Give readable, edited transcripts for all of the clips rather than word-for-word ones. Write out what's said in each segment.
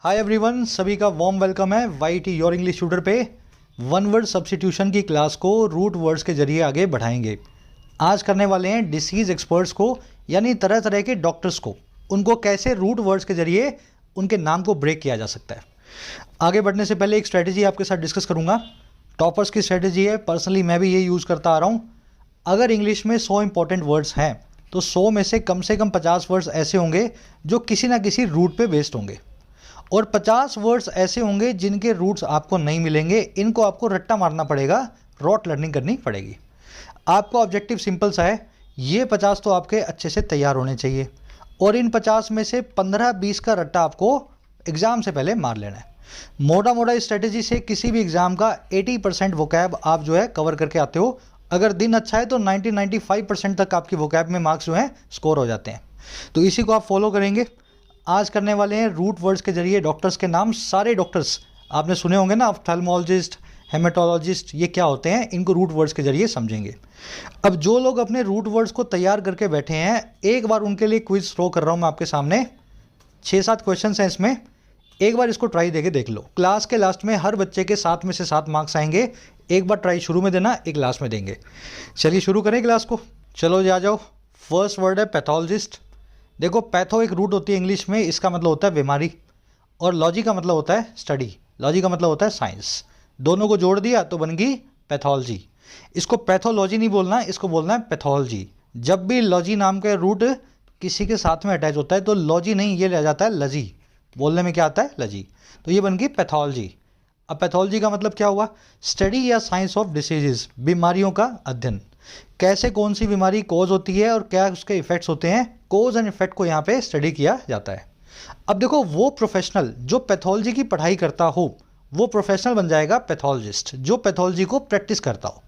Hi everyone, सभी का warm welcome है वाईटी योर इंग्लिश ट्यूटर पे। वन वर्ड सब्स्टिट्यूशन की क्लास को रूट वर्ड्स के जरिए आगे बढ़ाएंगे। आज करने वाले हैं डिसीज़ एक्सपर्ट्स को, यानी तरह तरह के डॉक्टर्स को, उनको कैसे रूट वर्ड्स के जरिए उनके नाम को ब्रेक किया जा सकता है। आगे बढ़ने से पहले एक स्ट्रैटेजी आपके साथ डिस्कस करूँगा। टॉपर्स की स्ट्रैटेजी है, पर्सनली मैं भी ये यूज़ करता आ रहा हूँ। अगर इंग्लिश में 100 इंपॉर्टेंट वर्ड्स हैं तो 100 में से कम 50 वर्ड्स ऐसे होंगे जो किसी ना किसी रूट पे बेस्ड होंगे, और 50 वर्ड्स ऐसे होंगे जिनके रूट्स आपको नहीं मिलेंगे। इनको आपको रट्टा मारना पड़ेगा, रॉट लर्निंग करनी पड़ेगी। आपका ऑब्जेक्टिव सिंपल सा है, ये 50 तो आपके अच्छे से तैयार होने चाहिए, और इन 50 में से 15-20 का रट्टा आपको एग्ज़ाम से पहले मार लेना है। मोटा मोटा इस स्ट्रेटेजी से किसी भी एग्ज़ाम का 80% वोकैब आप जो है कवर करके आते हो। अगर दिन अच्छा है तो 90-95% तक आपकी वोकैब में मार्क्स जो हैं स्कोर हो जाते हैं। तो इसी को आप फॉलो करेंगे। आज करने वाले हैं रूट वर्ड्स के जरिए डॉक्टर्स के नाम। सारे डॉक्टर्स आपने सुने होंगे ना, ऑफ्थेल्मोलॉजिस्ट, हेमेटोलॉजिस्ट, ये क्या होते हैं, इनको रूट वर्ड्स के जरिए समझेंगे। अब जो लोग अपने रूट वर्ड्स को तैयार करके बैठे हैं, एक बार उनके लिए क्विज थ्रो कर रहा हूँ मैं आपके सामने। 6-7 क्वेश्चन हैं इसमें, एक बार इसको ट्राई देके देख लो। क्लास के लास्ट में हर बच्चे के 7 में से 7 मार्क्स आएंगे। एक बार ट्राई शुरू में देना, एक लास्ट में देंगे। चलिए शुरू करें क्लास को। चलो जी आ जाओ। फर्स्ट वर्ड है पैथोलॉजिस्ट। देखो, पैथो एक रूट होती है इंग्लिश में, इसका मतलब होता है बीमारी, और लॉजी का मतलब होता है स्टडी, लॉजी का मतलब होता है साइंस। दोनों को जोड़ दिया तो बन गई पैथोलॉजी। इसको पैथोलॉजी नहीं बोलना, इसको बोलना है पैथोलॉजी। जब भी लॉजी नाम का रूट किसी के साथ में अटैच होता है तो लॉजी नहीं, ये ले जाता है लजी। बोलने में क्या आता है, लजी। तो ये बन गई पैथोलॉजी। अब पैथोलॉजी का मतलब क्या हुआ? स्टडी या साइंस ऑफ डिसीजेज, बीमारियों का अध्ययन। कैसे कौन सी बीमारी कोज होती है और क्या उसके इफेक्ट्स होते हैं, कोज एंड इफेक्ट को यहाँ पे स्टडी किया जाता है। अब देखो, वो प्रोफेशनल जो पैथोलॉजी की पढ़ाई करता हो वो प्रोफेशनल बन जाएगा पैथोलॉजिस्ट, जो पैथोलॉजी को प्रैक्टिस करता हो।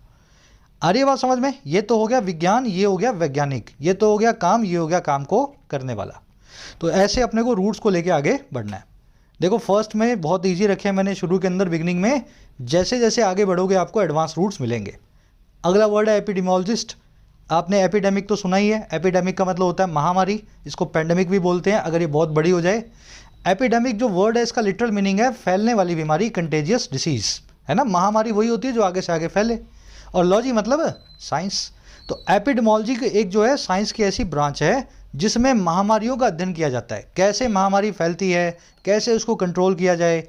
आ रही है बात समझ में? ये तो हो गया विज्ञान, ये हो गया वैज्ञानिक, ये तो हो गया काम, ये हो गया काम को करने वाला। तो ऐसे अपने को रूट्स को लेके आगे बढ़ना है। देखो, फर्स्ट में बहुत ईजी रखे हैं मैंने शुरू के अंदर, बिगिनिंग में। जैसे जैसे आगे बढ़ोगे आपको एडवांस रूट्स मिलेंगे। अगला वर्ड है एपिडेमियोलॉजिस्ट। आपने एपिडेमिक तो सुना ही है। एपिडेमिक का मतलब होता है महामारी, इसको पेंडेमिक भी बोलते हैं अगर ये बहुत बड़ी हो जाए। एपिडेमिक जो वर्ड है इसका लिटरल मीनिंग है फैलने वाली बीमारी, कंटेजियस डिसीज, है ना। महामारी वही होती है जो आगे से आगे फैले, और लॉजी मतलब साइंस। तो एपिडेमियोलॉजी एक जो है साइंस की ऐसी ब्रांच है जिसमें महामारियों का अध्ययन किया जाता है। कैसे महामारी फैलती है, कैसे उसको कंट्रोल किया जाए।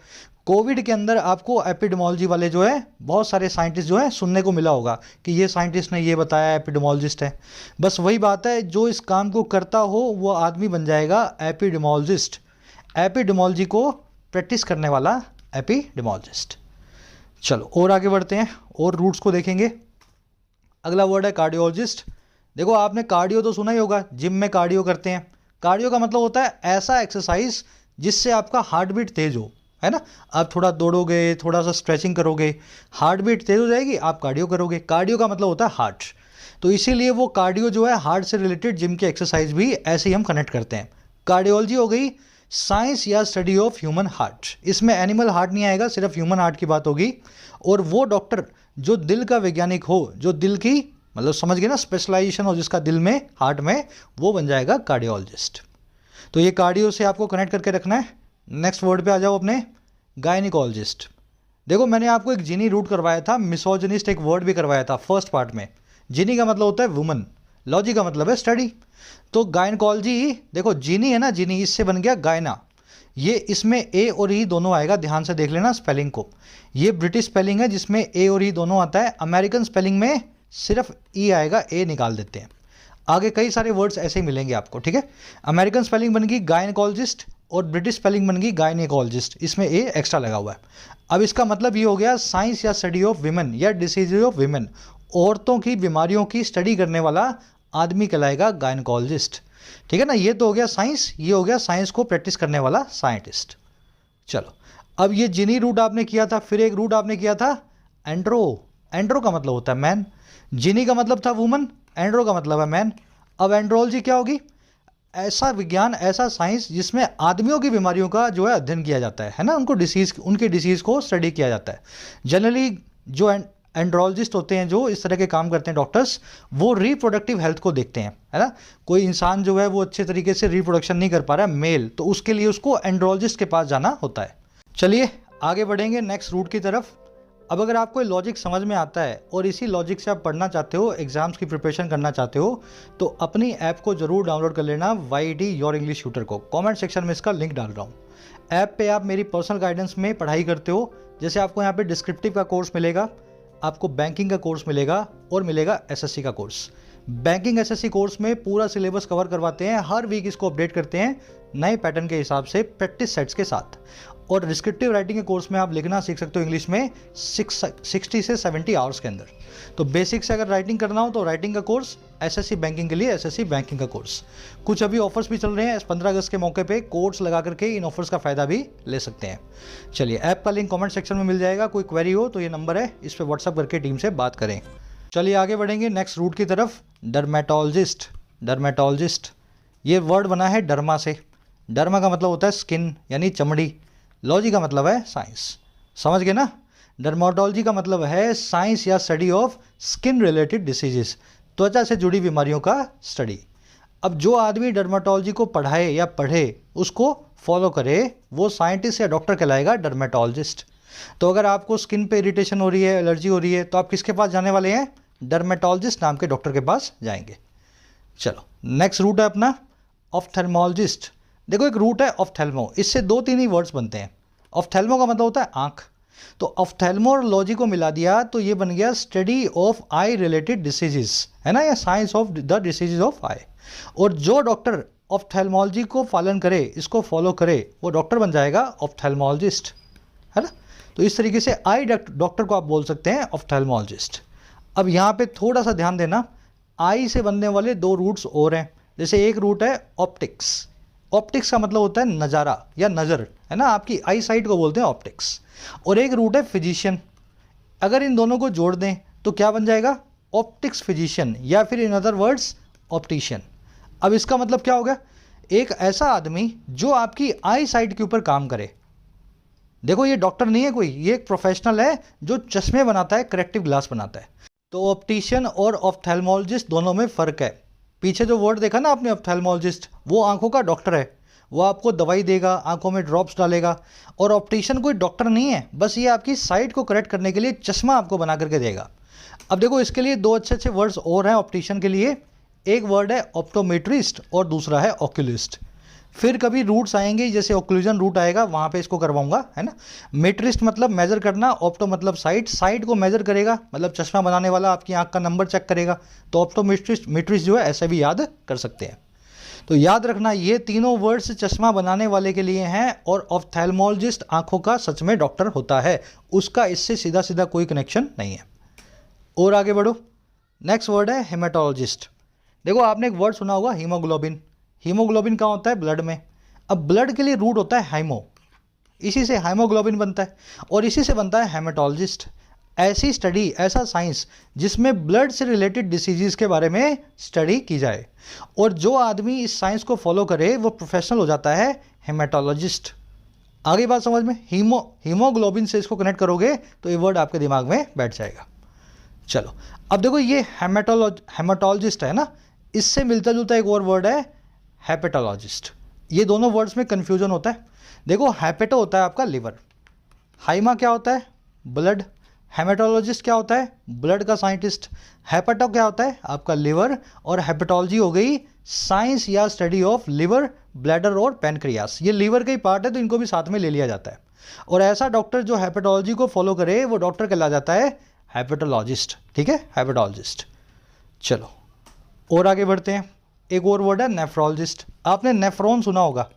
कोविड के अंदर आपको एपिडेमियोलॉजी वाले जो है बहुत सारे साइंटिस्ट जो है सुनने को मिला होगा कि ये साइंटिस्ट ने ये बताया, एपिडेमियोलॉजिस्ट है। बस वही बात है, जो इस काम को करता हो वो आदमी बन जाएगा एपिडेमियोलॉजिस्ट। एपिडेमियोलॉजी को प्रैक्टिस करने वाला एपिडेमियोलॉजिस्ट। चलो और आगे बढ़ते हैं और रूट्स को देखेंगे। अगला वर्ड है कार्डियोलॉजिस्ट। देखो, आपने कार्डियो तो सुना ही होगा, जिम में कार्डियो करते हैं। कार्डियो का मतलब होता है ऐसा एक्सरसाइज जिससे आपका हार्ट बीट तेज हो, है ना। आप थोड़ा दौड़ोगे, थोड़ा सा स्ट्रेचिंग करोगे, हार्ट बीट तेज हो जाएगी, आप कार्डियो करोगे। कार्डियो का मतलब होता है हार्ट, तो इसीलिए वो कार्डियो जो है हार्ट से रिलेटेड जिम के एक्सरसाइज भी ऐसे ही हम कनेक्ट करते हैं। कार्डियोलॉजी हो गई साइंस या स्टडी ऑफ ह्यूमन हार्ट। इसमें एनिमल हार्ट नहीं आएगा, सिर्फ ह्यूमन हार्ट की बात होगी। और वो डॉक्टर जो दिल का वैज्ञानिक हो, जो दिल की मतलब समझ गए ना, स्पेशलाइजेशन हो जिसका दिल में, हार्ट में, वो बन जाएगा कार्डियोलॉजिस्ट। तो ये कार्डियो से आपको कनेक्ट करके रखना है। नेक्स्ट वर्ड पे आ जाओ अपने, गायनिकोलॉजिस्ट। देखो, मैंने आपको एक जीनी रूट करवाया था, मिसोजिनिस्ट एक वर्ड भी करवाया था फर्स्ट पार्ट में। जीनी का मतलब होता है वुमन, लॉजी का मतलब है स्टडी। तो गायनिकोलॉजी, देखो जीनी है ना, जीनी, इससे बन गया गायना। ये इसमें ए और ई दोनों आएगा, ध्यान से देख लेना स्पेलिंग को। ये ब्रिटिश स्पेलिंग है जिसमें ए और ई दोनों आता है। अमेरिकन स्पेलिंग में सिर्फ ई आएगा, ए निकाल देते हैं। आगे कई सारे वर्ड्स ऐसे ही मिलेंगे आपको, ठीक है। अमेरिकन स्पेलिंग बन गई गायनिकोलॉजिस्ट और ब्रिटिश स्पेलिंग बन गई गायनिकोलॉजिस्ट, इसमें ए एक्स्ट्रा लगा हुआ है। अब इसका मतलब ये हो गया साइंस या स्टडी ऑफ विमेन या डिसीजेज ऑफ विमेन, औरतों की बीमारियों की स्टडी करने वाला आदमी कहलाएगा गायनिकोलॉजिस्ट, ठीक है ना। ये तो हो गया साइंस, ये हो गया साइंस को प्रैक्टिस करने वाला साइंटिस्ट। चलो, अब ये जिनी रूट आपने किया था, फिर एक रूट आपने किया था एंड्रो। एंड्रो का मतलब होता है मैन, जिनी का मतलब था वुमन, एंड्रो का मतलब है मैन। अब एंड्रोलॉजी क्या होगी? ऐसा विज्ञान, ऐसा साइंस जिसमें आदमियों की बीमारियों का जो है अध्ययन किया जाता है ना, उनको डिसीज़, उनके डिसीज़ को स्टडी किया जाता है। जनरली जो एंड्रोलॉजिस्ट होते हैं जो इस तरह के काम करते हैं डॉक्टर्स, वो रिप्रोडक्टिव हेल्थ को देखते हैं, है ना। कोई इंसान जो है वो अच्छे तरीके से रिप्रोडक्शन नहीं कर पा रहा है मेल, तो उसके लिए उसको एंड्रोलॉजिस्ट के पास जाना होता है। चलिए आगे बढ़ेंगे नेक्स्ट रूट की तरफ। अब अगर आपको लॉजिक समझ में आता है और इसी लॉजिक से आप पढ़ना चाहते हो, एग्जाम्स की प्रिपरेशन करना चाहते हो, तो अपनी ऐप को जरूर डाउनलोड कर लेना, YT योर इंग्लिश ट्यूटर को। कमेंट सेक्शन में इसका लिंक डाल रहा हूँ। ऐप पे आप मेरी पर्सनल गाइडेंस में पढ़ाई करते हो, जैसे आपको यहाँ पे डिस्क्रिप्टिव का कोर्स मिलेगा, आपको बैंकिंग का कोर्स मिलेगा और मिलेगा SSC का कोर्स। बैंकिंग SSC कोर्स में पूरा सिलेबस कवर करवाते हैं, हर वीक इसको अपडेट करते हैं नए पैटर्न के हिसाब से प्रैक्टिस सेट्स के साथ। और डिस्क्रिप्टिव राइटिंग के कोर्स में आप लिखना सीख सकते हो इंग्लिश में 60 से 70 आवर्स के अंदर। तो बेसिक से अगर राइटिंग करना हो तो राइटिंग का कोर्स, SSC बैंकिंग के लिए SSC बैंकिंग का कोर्स। कुछ अभी ऑफर्स भी चल रहे हैं, 15 अगस्त के मौके पे कोर्स लगा करके इन ऑफर्स का फ़ायदा भी ले सकते हैं। चलिए ऐप का लिंक कमेंट सेक्शन में मिल जाएगा, कोई क्वेरी हो तो ये नंबर है, इस पर व्हाट्सअप करके टीम से बात करें। चलिए आगे बढ़ेंगे नेक्स्ट रूट की तरफ। डर्मेटोलॉजिस्ट। डर्मेटोलॉजिस्ट ये वर्ड बना है डर्मा से। डर्मा का मतलब होता है स्किन यानी चमड़ी, लॉजी का मतलब है साइंस, समझ गए ना। डर्मेटोलॉजी का मतलब है साइंस या study of skin related diseases, त्वचा से जुड़ी बीमारियों का स्टडी। अब जो आदमी डर्मेटोलॉजी को पढ़ाए या पढ़े, उसको फॉलो करे, वो साइंटिस्ट या डॉक्टर कहलाएगा, डर्मेटोलॉजिस्ट। तो अगर आपको स्किन पे इरिटेशन हो रही है, एलर्जी हो रही है, तो आप किसके पास जाने वाले हैं? डर्मेटोलॉजिस्ट नाम के डॉक्टर के पास जाएंगे। चलो नेक्स्ट रूट है अपना ऑफ्थेल्मोलॉजिस्ट। देखो एक रूट है ऑफ्थेल्मो, इससे 2-3 ही वर्ड्स बनते हैं। ऑफ्थेल्मो का मतलब होता है आंख, तो ऑफ्थेल्मोलॉजी को मिला दिया तो ये बन गया study of eye related diseases, है ना, या science of the diseases of eye. और जो डॉक्टर ऑफ्थेल्मोलॉजी को पालन करे, इसको फॉलो करे, वो डॉक्टर बन जाएगा ऑफ्थेल्मोलॉजिस्ट, है ना। तो इस तरीके से आई डॉक्टर को आप बोल सकते हैं ऑफ्थेल्मोलॉजिस्ट। अब यहाँ पे थोड़ा सा ध्यान देना, आई से बनने वाले 2 रूट्स और हैं। जैसे एक रूट है ऑप्टिक्स। ऑप्टिक्स का मतलब होता है नज़ारा या नज़र, है ना, आपकी आई साइट को बोलते हैं ऑप्टिक्स। और एक रूट है फिजिशियन। अगर इन दोनों को जोड़ दें तो क्या बन जाएगा? ऑप्टिक्स फिजिशियन, या फिर इन अदर वर्ड्स ऑप्टिशियन। अब इसका मतलब क्या होगा? एक ऐसा आदमी जो आपकी आई साइट के ऊपर काम करे। देखो ये डॉक्टर नहीं है कोई, ये एक प्रोफेशनल है जो चश्मे बनाता है, करेक्टिव ग्लास बनाता है। तो ऑप्टिशियन और ऑफ्थेल्मोलॉजिस्ट दोनों में फ़र्क है। पीछे जो वर्ड देखा ना आपने ऑफ्थेल्मोलॉजिस्ट, वो आंखों का डॉक्टर है, वो आपको दवाई देगा, आंखों में ड्रॉप्स डालेगा। और ऑप्टिशियन कोई डॉक्टर नहीं है, बस ये आपकी साइट को करेक्ट करने के लिए चश्मा आपको बना करके देगा। अब देखो इसके लिए 2 अच्छे वर्ड्स और हैं ऑप्टिशियन के लिए। एक वर्ड है ऑप्टोमेट्रिस्ट और दूसरा है ऑक्यूलिस्ट। फिर कभी रूट्स आएंगे, जैसे ऑक्लूजन रूट आएगा वहाँ पे इसको करवाऊंगा, है ना। मेट्रिस्ट मतलब मेजर करना, ऑप्टो मतलब साइट, साइट को मेजर करेगा, मतलब चश्मा बनाने वाला आपकी आंख का नंबर चेक करेगा। तो ऑप्टोमेट्रिस्ट जो है ऐसे भी याद कर सकते हैं। तो याद रखना ये तीनों वर्ड्स चश्मा बनाने वाले के लिए हैं, और ऑफ्थेल्मोलॉजिस्ट आंखों का सच में डॉक्टर होता है, उसका इससे सीधा सीधा कोई कनेक्शन नहीं है। और आगे बढ़ो, नेक्स्ट वर्ड है हेमेटोलॉजिस्ट। देखो आपने एक वर्ड सुना होगा हीमोग्लोबिन। हीमोग्लोबिन कहाँ होता है? ब्लड में। अब ब्लड के लिए रूट होता है हाइमो, इसी से हाइमोग्लोबिन बनता है, और इसी से बनता है हेमेटोलॉजिस्ट। ऐसी स्टडी, ऐसा साइंस जिसमें ब्लड से रिलेटेड डिसीजेस के बारे में स्टडी की जाए, और जो आदमी इस साइंस को फॉलो करे वो प्रोफेशनल हो जाता है हेमेटोलॉजिस्ट। आगे बात समझ में? हीमोग्लोबिन से इसको कनेक्ट करोगे तो ये वर्ड आपके दिमाग में बैठ जाएगा। चलो अब देखो ये हेमेटोलॉजिस्ट है ना, इससे मिलता जुलता एक और वर्ड है हेपेटोलॉजिस्ट। ये दोनों वर्ड्स में कन्फ्यूजन होता है। देखो हेपेटो होता है आपका लिवर, हाइमा क्या होता है? ब्लड। हेमेटोलॉजिस्ट क्या होता है? ब्लड का साइंटिस्ट। हेपेटो क्या होता है? आपका लिवर। और हेपेटोलॉजी हो गई साइंस या स्टडी ऑफ लिवर, ब्लैडर और पैनक्रियास। ये लिवर का ही पार्ट है तो इनको भी साथ में ले लिया जाता है। और ऐसा डॉक्टर जो हेपेटोलॉजी को फॉलो करे वो डॉक्टर कहला जाता है हेपेटोलॉजिस्ट, ठीक है, हेपेटोलॉजिस्ट। चलो और आगे बढ़ते हैं। एक और वर्ड है नेफ्रोलॉजिस्ट। आपने नेफ्रॉन सुना होगा,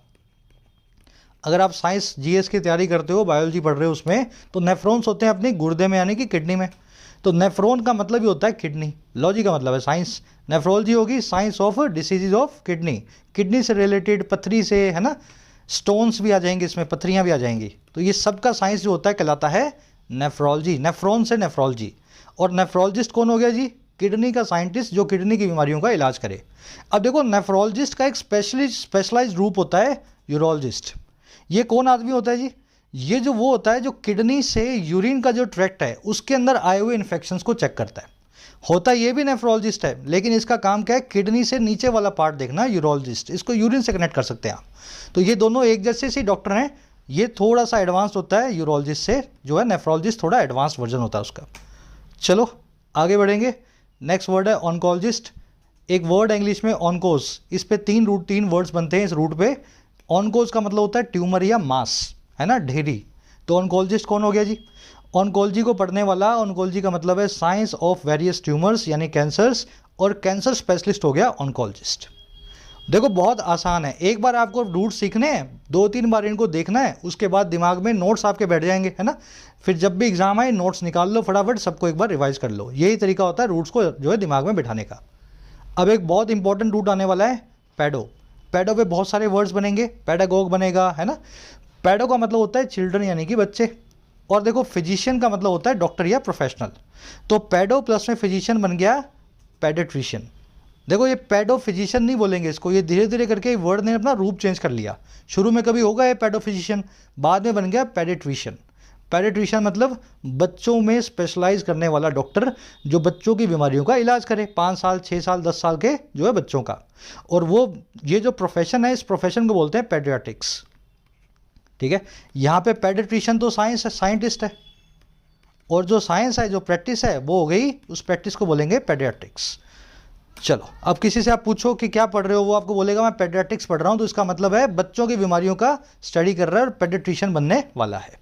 अगर आप साइंस जीएस की तैयारी करते हो, बायोलॉजी पढ़ रहे हो उसमें, तो नेफ्रॉन्स होते हैं अपने गुर्दे में यानी कि किडनी में। तो नेफ्रॉन का मतलब ही होता है किडनी, लॉजी का मतलब है साइंस, नेफ्रोलॉजी होगी science of diseases of kidney. Kidney से रिलेटेड, पथरी से, है ना, स्टोन्स भी आ जाएंगे इसमें, पथरियाँ भी आ जाएंगी। तो ये सब का साइंस जो होता है कहलाता है नेफ्रोलॉजी। नेफ्रॉन से नेफ्रोलॉजी। और नेफ्रोलॉजिस्ट कौन हो गया जी? किडनी का साइंटिस्ट जो किडनी की बीमारियों का इलाज करे। अब देखो नेफ्रोलॉजिस्ट का एक स्पेशलाइज्ड रूप होता है यूरोलॉजिस्ट। ये कौन आदमी होता है जी? ये जो वो होता है जो किडनी से यूरिन का जो ट्रैक्ट है उसके अंदर आए हुए इन्फेक्शंस को चेक करता है। होता ये भी नेफ्रोलॉजिस्ट है, लेकिन इसका काम क्या है, किडनी से नीचे वाला पार्ट देखना, यूरोलॉजिस्ट। इसको यूरिन से कनेक्ट कर सकते हैं आप। तो ये दोनों एक जैसे से डॉक्टर हैं। ये थोड़ा सा एडवांस होता है यूरोलॉजिस्ट से, जो है नेफ्रोलॉजिस्ट थोड़ा एडवांस वर्जन होता है उसका। चलो आगे बढ़ेंगे। नेक्स्ट वर्ड है ऑन्कोलॉजिस्ट। एक वर्ड है इंग्लिश में ऑनकोस, इस पे तीन वर्ड्स बनते हैं इस रूट पे। ऑनकोस का मतलब होता है ट्यूमर या मास, है ना, ढेरी। तो ऑन्कोलॉजिस्ट कौन हो गया जी? ऑन्कोलॉजी को पढ़ने वाला, ऑन्कोलॉजी का मतलब है साइंस ऑफ वेरियस ट्यूमर्स यानी कैंसर्स, और कैंसर स्पेशलिस्ट हो गया ऑन्कोलॉजिस्ट। देखो बहुत आसान है, एक बार आपको रूट सीखने हैं, 2-3 बार इनको देखना है, उसके बाद दिमाग में नोट्स आपके बैठ जाएंगे, है ना। फिर जब भी एग्जाम आए नोट्स निकाल लो फटाफट, सबको एक बार रिवाइज कर लो। यही तरीका होता है रूट्स को जो है दिमाग में बिठाने का। अब एक बहुत इंपॉर्टेंट रूट आने वाला है पैडो। पैडो पे बहुत सारे वर्ड्स बनेंगे, पैडागोग बनेगा, है ना। पैडो का मतलब होता है चिल्ड्रन यानी कि बच्चे, और देखो फिजिशियन का मतलब होता है डॉक्टर या प्रोफेशनल। तो पैडो प्लस में फिजिशियन बन गया पैडियाट्रिशियन। देखो ये पैडो फिजिशियन नहीं बोलेंगे इसको, ये धीरे धीरे करके वर्ड ने अपना रूप चेंज कर लिया। शुरू में कभी होगा ये पैडो फिजिशियन, बाद में बन गया पैडियाट्रिशियन। पैडियाट्रिशियन मतलब बच्चों में स्पेशलाइज करने वाला डॉक्टर, जो बच्चों की बीमारियों का इलाज करे, 5 साल 6 साल 10 साल के जो है बच्चों का। और वो ये जो प्रोफेशन है, इस प्रोफेशन को बोलते हैं पेडियाट्रिक्स। ठीक है, यहाँ पे पेडियाट्रिशियन तो साइंस है, साइंटिस्ट है, और जो साइंस है, जो प्रैक्टिस है, वो हो गई, उस प्रैक्टिस को बोलेंगे पेडियाट्रिक्स। चलो अब किसी से आप पूछो कि क्या पढ़ रहे हो, वो आपको बोलेगा मैं पेडियाट्रिक्स पढ़ रहा हूँ। तो इसका मतलब है बच्चों की बीमारियों का स्टडी कर रहा है और पेडियाट्रिशियन बनने वाला है।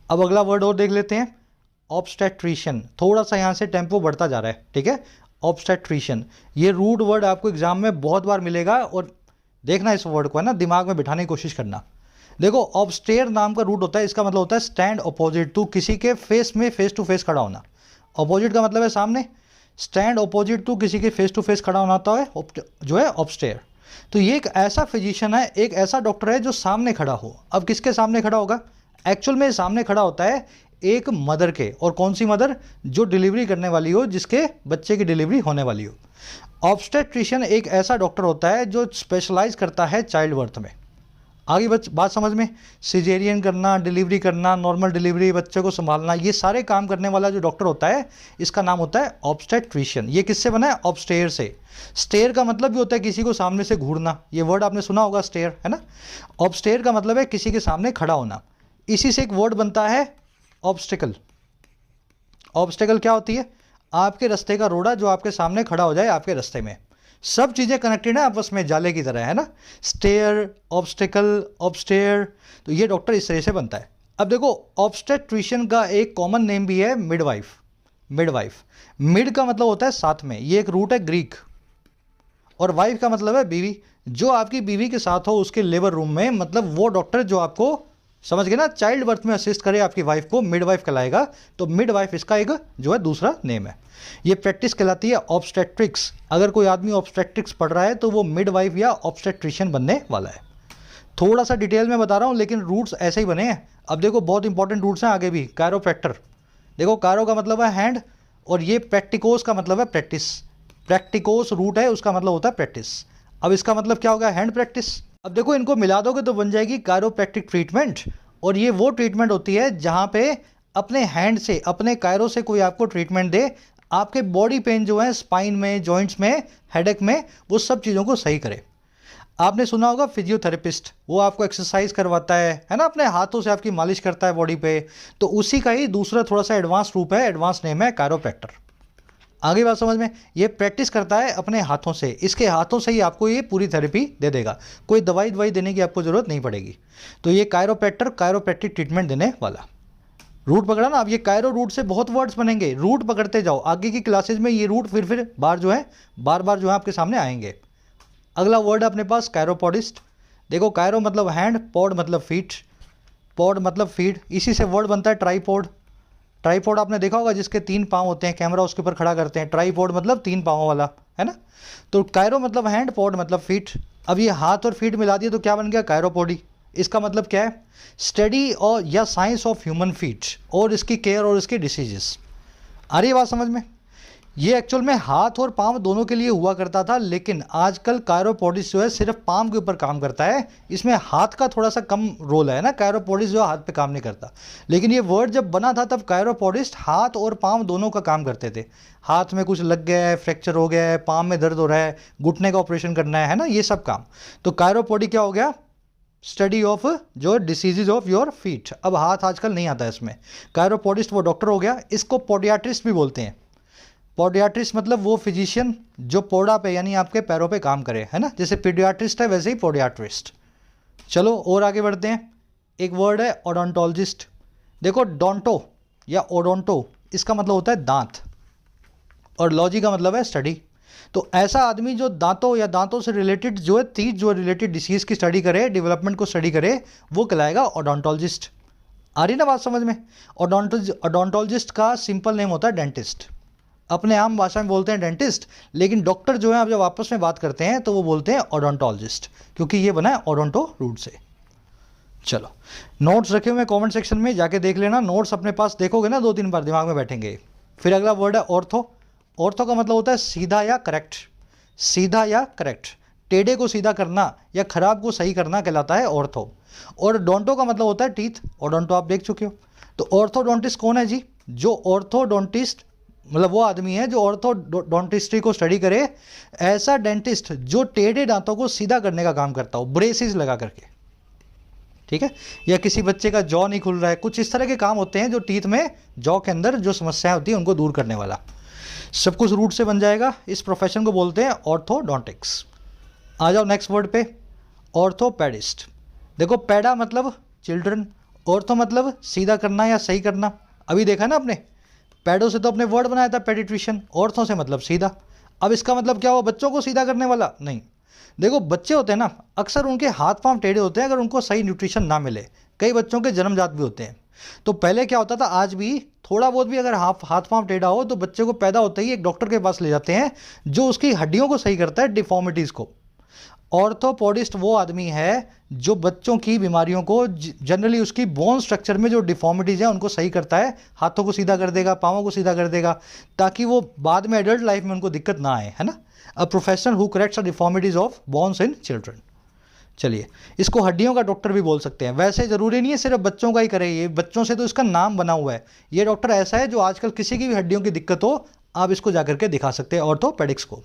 अब अगला वर्ड और देख लेते हैं, ऑब्स्टेट्रिशियन। थोड़ा सा यहाँ से टेम्पो बढ़ता जा रहा है, ठीक है। ऑब्स्टेट्रिशियन, ये रूट वर्ड आपको एग्जाम में बहुत बार मिलेगा, और देखना इस वर्ड को, है ना, दिमाग में बिठाने की कोशिश करना। देखो ऑब्स्टेयर नाम का रूट होता है, इसका मतलब होता है स्टैंड अपोजिट टू, किसी के फेस में फेस टू फेस खड़ा होना। अपोजिट का मतलब है सामने, स्टैंड अपोजिट टू किसी के फेस टू फेस खड़ा होना होता है जो है ऑब्स्टेयर। तो ये एक ऐसा फिजिशियन है, एक ऐसा डॉक्टर है जो सामने खड़ा हो। अब किसके सामने खड़ा होगा? एक्चुअल में सामने खड़ा होता है एक मदर के, और कौन सी मदर? जो डिलीवरी करने वाली हो, जिसके बच्चे की डिलीवरी होने वाली हो। ऑब्स्टेट्रिशियन एक ऐसा डॉक्टर होता है जो स्पेशलाइज करता है चाइल्ड बर्थ में। आगे बात समझ में, सिजेरियन करना, डिलीवरी करना, नॉर्मल डिलीवरी, बच्चे को संभालना, ये सारे काम करने वाला जो डॉक्टर होता है, इसका नाम होता है ऑब्स्टेट्रिशियन। ये किससे बना है? ऑब्स्टेयर से। स्टेयर का मतलब भी होता है किसी को सामने से घूरना, ये वर्ड आपने सुना होगा स्टेयर, है ना। ऑब्स्टेयर का मतलब है किसी के सामने खड़ा होना। इसी से एक वर्ड बनता है ऑब्स्टिकल। ऑब्स्टिकल क्या होती है? आपके रास्ते का रोड़ा जो आपके सामने खड़ा हो जाए आपके रास्ते में। सब चीज़ें कनेक्टेड है आपस में, जाले की तरह, है ना। स्टेयर, ऑब्स्टिकल, ऑब्स्टेयर। तो ये डॉक्टर इस तरह से बनता है। अब देखो ऑब्स्टेट्रिशियन का एक कॉमन नेम भी है मिडवाइफ। मिडवाइफ, मिड का मतलब होता है साथ में, ये एक रूट है ग्रीक, और वाइफ का मतलब है बीवी। जो आपकी बीवी के साथ हो उसके लेबर रूम में, मतलब वो डॉक्टर जो आपको, समझ गए ना, चाइल्ड बर्थ में असिस्ट करे आपकी वाइफ को, मिडवाइफ कहलाएगा। तो मिडवाइफ इसका एक जो है दूसरा नेम है। ये प्रैक्टिस कहलाती है ऑब्स्टेट्रिक्स। अगर कोई आदमी ऑब्स्टेट्रिक्स पढ़ रहा है तो वो मिडवाइफ या ऑब्स्टेट्रिशियन बनने वाला है। थोड़ा सा डिटेल में बता रहा हूँ, लेकिन रूट्स ऐसे ही बने हैं। अब देखो बहुत इंपॉर्टेंट रूट्स हैं आगे भी। कायरोप्रैक्टर, देखो कायरो का मतलब है हैंड, और ये प्रैक्टिकोस का मतलब है प्रैक्टिस। प्रैक्टिकोस रूट है, उसका मतलब होता है प्रैक्टिस। अब इसका मतलब क्या होगा? Hand practice. अब देखो इनको मिला दोगे तो बन जाएगी कायरोप्रैक्टिक ट्रीटमेंट, और ये वो ट्रीटमेंट होती है जहाँ पे अपने हैंड से, अपने कायरो से कोई आपको ट्रीटमेंट दे, आपके बॉडी पेन जो है स्पाइन में, जॉइंट्स में, हेडेक में, वो सब चीज़ों को सही करे। आपने सुना होगा फिजियोथेरेपिस्ट, वो आपको एक्सरसाइज करवाता है ना, अपने हाथों से आपकी मालिश करता है बॉडी पे। तो उसी का ही दूसरा थोड़ा सा एडवांस रूप है, एडवांस नेम है कायरोप्रैक्टर। आगे बात समझ में, ये प्रैक्टिस करता है अपने हाथों से, इसके हाथों से ही आपको ये पूरी थेरेपी दे देगा, कोई दवाई देने की आपको ज़रूरत नहीं पड़ेगी। तो ये कायरोप्रैक्टर, कायरोप्रैक्टिक ट्रीटमेंट देने वाला। रूट पकड़ा ना। अब ये कायरो रूट से बहुत वर्ड्स बनेंगे, रूट पकड़ते जाओ, आगे की क्लासेज में ये रूट फिर बार जो है आपके सामने आएंगे। अगला वर्ड है अपने पास कायरोपोडिस्ट। देखो कायरो मतलब हैंड, पॉड मतलब फीट, पॉड मतलब फीड, इसी से वर्ड बनता है ट्राईपॉड। ट्राईपॉड आपने देखा होगा जिसके 3 पाँव होते हैं, कैमरा उसके ऊपर खड़ा करते हैं, ट्राईपॉड मतलब 3 पाँव वाला, है ना। तो कायरो मतलब हैंड, पॉड मतलब फीट। अब ये हाथ और फीट मिला दिए तो क्या बन गया? कायरोपोडी। इसका मतलब क्या है? स्टडी और या साइंस ऑफ ह्यूमन फीट, और इसकी केयर और इसके डिसीजेस। आ रही है बात समझ में? ये एक्चुअल में हाथ और पाँव दोनों के लिए हुआ करता था, लेकिन आजकल कायरोपोडिस्ट जो है सिर्फ पाम के ऊपर काम करता है। इसमें हाथ का थोड़ा सा कम रोल है ना, कायरोपोडिस्ट जो हाथ पे काम नहीं करता। लेकिन ये वर्ड जब बना था तब कायरोपोडिस्ट हाथ और पाँव दोनों का काम करते थे। हाथ में कुछ लग गया है, फ्रैक्चर हो गया है, पाँव में दर्द हो रहा है, घुटने का ऑपरेशन करना है ना, ये सब काम। तो कायरोपोडी क्या हो गया, स्टडी ऑफ जो डिसीजेज ऑफ योर फीट। अब हाथ आजकल नहीं आता है इसमें। कायरोपोडिस्ट वो डॉक्टर हो गया, इसको पोडियाट्रिस्ट भी बोलते हैं। पोडियाट्रिस्ट मतलब वो फिजिशियन जो पोडा पे यानी आपके पैरों पे काम करे, है ना, जैसे पीडियाट्रिस्ट है वैसे ही पोडियाट्रिस्ट। चलो और आगे बढ़ते हैं। एक वर्ड है ओडोंटोलॉजिस्ट। देखो डोंटो या ओडोंटो इसका मतलब होता है दांत, और लॉजी का मतलब है स्टडी। तो ऐसा आदमी जो दांतों या दांतों से रिलेटेड जो है तीज जो रिलेटेड डिसीज की स्टडी करे, डेवलपमेंट को स्टडी करे, वो कहलाएगा ओडोंटोलॉजिस्ट। आ रही ना बात समझ में। ओडोंटोलॉजिस्ट का सिंपल नेम होता है डेंटिस्ट। अपने आम भाषा में बोलते हैं डेंटिस्ट, लेकिन डॉक्टर जो है आप जब आपस में बात करते हैं तो वो बोलते हैं ओडोंटोलॉजिस्ट, क्योंकि ये बना है ओडोंटो रूट से। चलो नोट्स रखे हुए कमेंट सेक्शन में, जाके देख लेना। नोट्स अपने पास देखोगे ना 2-3 बार दिमाग में बैठेंगे। फिर अगला वर्ड है ऑर्थो। ऑर्थो का मतलब होता है सीधा या करेक्ट। सीधा या करेक्ट, टेढ़े को सीधा करना या खराब को सही करना कहलाता है ऑर्थो। और डोंटो का मतलब होता है टीथ। ओडोंटो आप देख चुके हो। तो ऑर्थोडोंटिस्ट कौन है जी, जो ऑर्थोडोंटिस्ट मतलब वो आदमी है जो ऑर्थोडोंटिस्ट्री को स्टडी करे। ऐसा डेंटिस्ट जो टेढ़े दांतों को सीधा करने का काम करता हो, ब्रेसेस लगा करके, ठीक है। या किसी बच्चे का जॉ नहीं खुल रहा है, कुछ इस तरह के काम होते हैं जो टीथ में, जॉ के अंदर जो समस्याएं होती है उनको दूर करने वाला। सब कुछ रूट से बन जाएगा। इस प्रोफेशन को बोलते हैं ऑर्थोडोंटिक्स। आ जाओ नेक्स्ट वर्ड पे, ऑर्थोपेडिस्ट। देखो पैडा मतलब चिल्ड्रन, ऑर्थो मतलब सीधा करना या सही करना। अभी देखा ना आपने, पैडो से तो अपने वर्ड बनाया था पेडिट्रिशियन, ऑर्थो से मतलब सीधा। अब इसका मतलब क्या हुआ, बच्चों को सीधा करने वाला नहीं। देखो बच्चे होते हैं ना, अक्सर उनके हाथ पांव टेढ़े होते हैं अगर उनको सही न्यूट्रिशन ना मिले। कई बच्चों के जन्मजात भी होते हैं। तो पहले क्या होता था, आज भी थोड़ा बहुत भी अगर हाथ पांव टेढ़ा हो तो बच्चे को पैदा होते ही एक डॉक्टर के पास ले जाते हैं जो उसकी हड्डियों को सही करता है, डिफॉर्मिटीज़ को। ऑर्थोपोडिस्ट वो आदमी है जो बच्चों की बीमारियों को, जनरली उसकी बोन स्ट्रक्चर में जो डिफॉर्मिटीज़ हैं उनको सही करता है। हाथों को सीधा कर देगा, पाँवों को सीधा कर देगा, ताकि वो बाद में एडल्ट लाइफ में उनको दिक्कत ना आए, है ना। A professional who corrects the deformities of bones in children. चलिए, इसको हड्डियों का डॉक्टर भी बोल सकते हैं। वैसे ज़रूरी नहीं है सिर्फ बच्चों का ही करे, ये बच्चों से तो इसका नाम बना हुआ है। ये डॉक्टर ऐसा है जो आजकल किसी की भी हड्डियों की दिक्कत हो आप इसको जाकर के दिखा सकते हैं, ऑर्थोपेडिक्स को।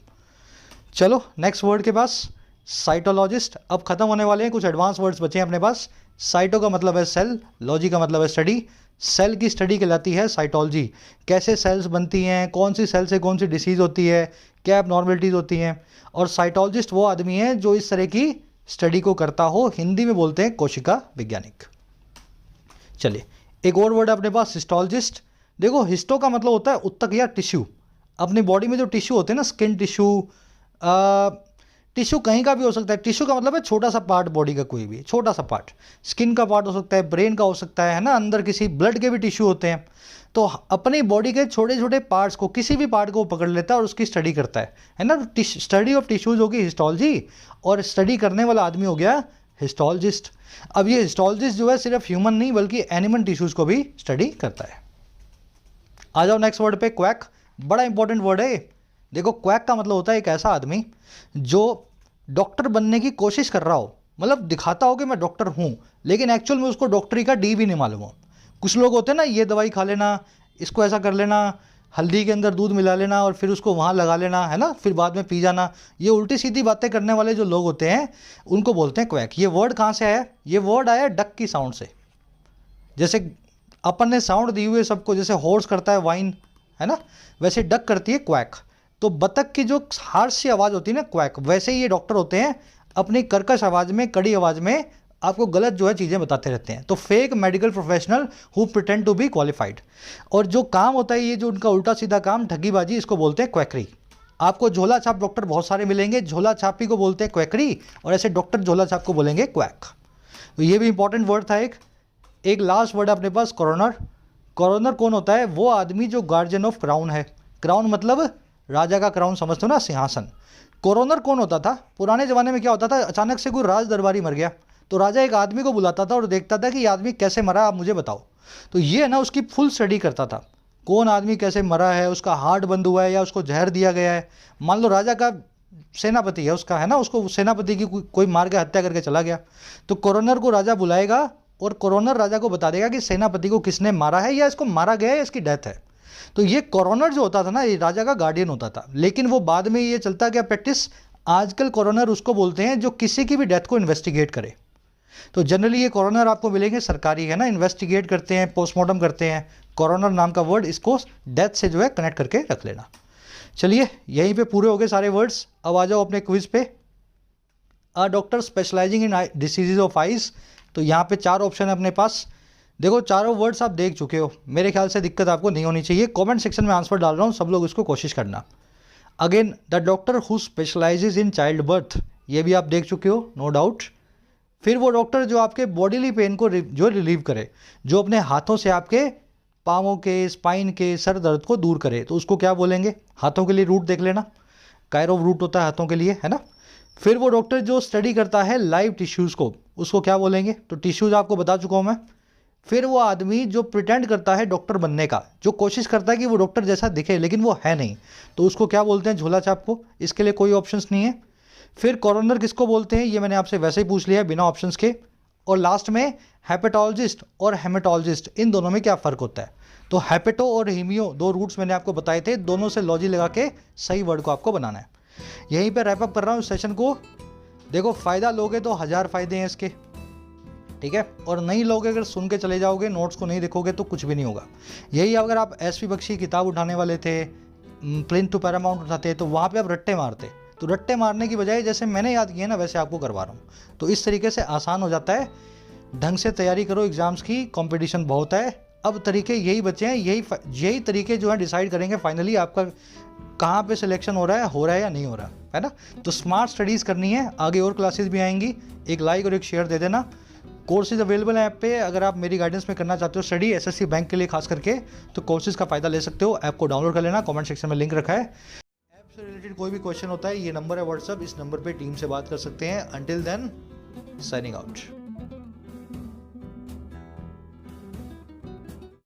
चलो नेक्स्ट वर्ड के पास, साइटोलॉजिस्ट। अब खत्म होने वाले हैं, कुछ एडवांस वर्ड्स बचे हैं अपने पास। साइटो का मतलब है सेल, लॉजी का मतलब है स्टडी। सेल की स्टडी कहलाती है साइटोलॉजी। कैसे सेल्स बनती हैं, कौन सी सेल से कौन सी डिसीज़ होती है, क्या एबनॉर्मलिटीज़ होती हैं। और साइटोलॉजिस्ट वो आदमी है जो इस तरह की स्टडी को करता हो। हिंदी में बोलते हैं कोशिका वैज्ञानिक। चलिए एक और वर्ड अपने पास, हिस्टोलॉजिस्ट। देखो हिस्टो का मतलब होता है उत्तक या टिश्यू। अपनी बॉडी में जो टिश्यू होते हैं ना, स्किन टिश्यू, टिश्यू कहीं का भी हो सकता है। टिश्यू का मतलब है छोटा सा पार्ट, बॉडी का कोई भी छोटा सा पार्ट। स्किन का पार्ट हो सकता है, ब्रेन का हो सकता है ना, अंदर किसी ब्लड के भी टिश्यू होते हैं। तो अपनी बॉडी के छोटे छोटे पार्ट्स को, किसी भी पार्ट को पकड़ लेता है और उसकी स्टडी करता है ना। स्टडी ऑफ टिश्यूज होगी हिस्टोलॉजी, और स्टडी करने वाला आदमी हो गया हिस्टोलॉजिस्ट। अब ये हिस्टोलॉजिस्ट जो है सिर्फ ह्यूमन नहीं बल्कि एनिमल टिश्यूज को भी स्टडी करता है। आ जाओ नेक्स्ट वर्ड पे, क्वैक। बड़ा इंपॉर्टेंट वर्ड है। देखो क्वैक का मतलब होता है एक ऐसा आदमी जो डॉक्टर बनने की कोशिश कर रहा हो, मतलब दिखाता हो कि मैं डॉक्टर हूँ, लेकिन एक्चुअल में उसको डॉक्टरी का डी भी नहीं मालूम हो। कुछ लोग होते हैं ना, ये दवाई खा लेना, इसको ऐसा कर लेना, हल्दी के अंदर दूध मिला लेना और फिर उसको वहाँ लगा लेना, है ना, फिर बाद में पी जाना। ये उल्टी सीधी बातें करने वाले जो लोग होते हैं उनको बोलते हैं क्वैक। ये वर्ड कहाँ से आया, ये वर्ड आया डक की साउंड से। जैसे अपन ने साउंड दी हुई है सबको, जैसे हॉर्स करता है वाइन, है ना, वैसे डक करती है क्वैक। तो बतख की जो हार्श सी आवाज़ होती है ना, क्वैक, वैसे ही ये डॉक्टर होते हैं, अपनी कर्कश आवाज़ में, कड़ी आवाज़ में आपको गलत जो है चीज़ें बताते रहते हैं। तो fake medical professional who pretend to be qualified. और जो काम होता है ये जो उनका उल्टा सीधा काम, ठगीबाजी, इसको बोलते हैं क्वैकरी। आपको झोला छाप डॉक्टर बहुत सारे मिलेंगे, झोला छापी को बोलते हैं क्वैकरी, और ऐसे डॉक्टर झोला छाप को बोलेंगे क्वैक। तो ये भी इंपॉर्टेंट वर्ड था। एक लास्ट वर्ड है अपने पास, कॉरोनर। कॉरोनर कौन होता है, वो आदमी जो गार्जियन ऑफ क्राउन है। क्राउन मतलब राजा का क्राउन, समझते हो ना, सिंहासन। कॉरोनर कौन होता था, पुराने ज़माने में क्या होता था, अचानक से कोई राज दरबारी मर गया तो राजा एक आदमी को बुलाता था और देखता था कि ये आदमी कैसे मरा, आप मुझे बताओ। तो ये है ना उसकी फुल स्टडी करता था। कौन आदमी कैसे मरा है, उसका हार्ट बंद हुआ है या उसको जहर दिया गया है। मान लो राजा का सेनापति है उसका, है ना, उसको सेनापति की कोई मार के हत्या करके चला गया, तो कोरोनर को राजा बुलाएगा और कोरोनर राजा को बता देगा कि सेनापति को किसने मारा है या इसको मारा गया है या इसकी डेथ है। तो ये कोरोनर जो होता था ना, ये राजा का गार्डियन होता था। लेकिन वो बाद में ये चलता क्या प्रैक्टिस, आजकल कोरोनर उसको बोलते हैं जो किसी की भी डेथ को इन्वेस्टिगेट करे। तो जनरली ये कोरोनर आपको मिलेंगे सरकारी, है ना, इन्वेस्टिगेट करते हैं, पोस्टमार्टम करते हैं। कोरोनर नाम का वर्ड इसको डेथ से जो है कनेक्ट करके रख लेना। चलिए यहीं पे पूरे हो गए सारे वर्ड्स। अब आ जाओ अपने क्विज पे। A doctor specialising in diseases of eyes. तो यहाँ पे 4 ऑप्शन है अपने पास। देखो चारों वर्ड्स आप देख चुके हो, मेरे ख्याल से दिक्कत आपको नहीं होनी चाहिए। कमेंट सेक्शन में आंसर डाल रहा हूँ, सब लोग इसको कोशिश करना। Again the doctor who specialises in child birth, ये भी आप देख चुके हो, नो डाउट। फिर वो डॉक्टर जो आपके बॉडीली पेन को जो रिलीव करे, जो अपने हाथों से आपके पाँवों के, स्पाइन के, सर दर्द को दूर करे, तो उसको क्या बोलेंगे। हाथों के लिए रूट देख लेना, कायरो रूट होता है हाथों के लिए, है ना। फिर वो डॉक्टर जो स्टडी करता है लाइव टिश्यूज़ को, उसको क्या बोलेंगे। तो टिश्यूज़ आपको बता चुका हूँ मैं। फिर वो आदमी जो प्रिटेंड करता है डॉक्टर बनने का, जो कोशिश करता है कि वो डॉक्टर जैसा दिखे लेकिन वो है नहीं, तो उसको क्या बोलते हैं, झोला छाप को। इसके लिए कोई ऑप्शंस नहीं है। फिर कोरोनर किसको बोलते हैं, ये मैंने आपसे वैसे ही पूछ लिया बिना ऑप्शंस के। और लास्ट में हेपेटोलॉजिस्ट और हेमेटोलॉजिस्ट, इन दोनों में क्या फ़र्क होता है। तो हेपेटो और हीमियो 2 रूट्स मैंने आपको बताए थे, दोनों से लॉजी लगा के सही वर्ड को आपको बनाना है। यहीं पर रैप अप कर रहा हूँ इस सेशन को। देखो फ़ायदा लोगे तो 1000 फ़ायदे हैं इसके, ठीक है। और नहीं लोगे, अगर सुन के चले जाओगे, नोट्स को नहीं देखोगे तो कुछ भी नहीं होगा। यही अगर आप एसपी बख्शी की किताब उठाने वाले थे, प्लेन टू पैरामाउंट उठाते, तो वहाँ पे आप रट्टे मारते। तो रट्टे मारने की बजाय जैसे मैंने याद किया ना, वैसे आपको करवा रहा हूँ। तो इस तरीके से आसान हो जाता है। ढंग से तैयारी करो एग्जाम्स की, कंपटीशन बहुत है। अब तरीके यही बचे हैं, यही तरीके जो है डिसाइड करेंगे फाइनली आपका कहाँ पे सिलेक्शन हो रहा है या नहीं हो रहा है ना। तो स्मार्ट स्टडीज़ करनी है, आगे और क्लासेस भी आएंगी। एक लाइक और एक शेयर दे देना। कोर्सेज अवेलेबल है ऐप पे, अगर आप मेरी गाइडेंस में करना चाहते हो स्टडी एसएससी बैंक के लिए खास करके, तो कोर्सेज का फ़ायदा ले सकते हो। ऐप को डाउनलोड कर लेना, कमेंट सेक्शन में लिंक रखा है। ऐप से रिलेटेड कोई भी क्वेश्चन होता है, ये नंबर है व्हाट्सअप, इस नंबर पे टीम से बात कर सकते हैं। Until then signing out.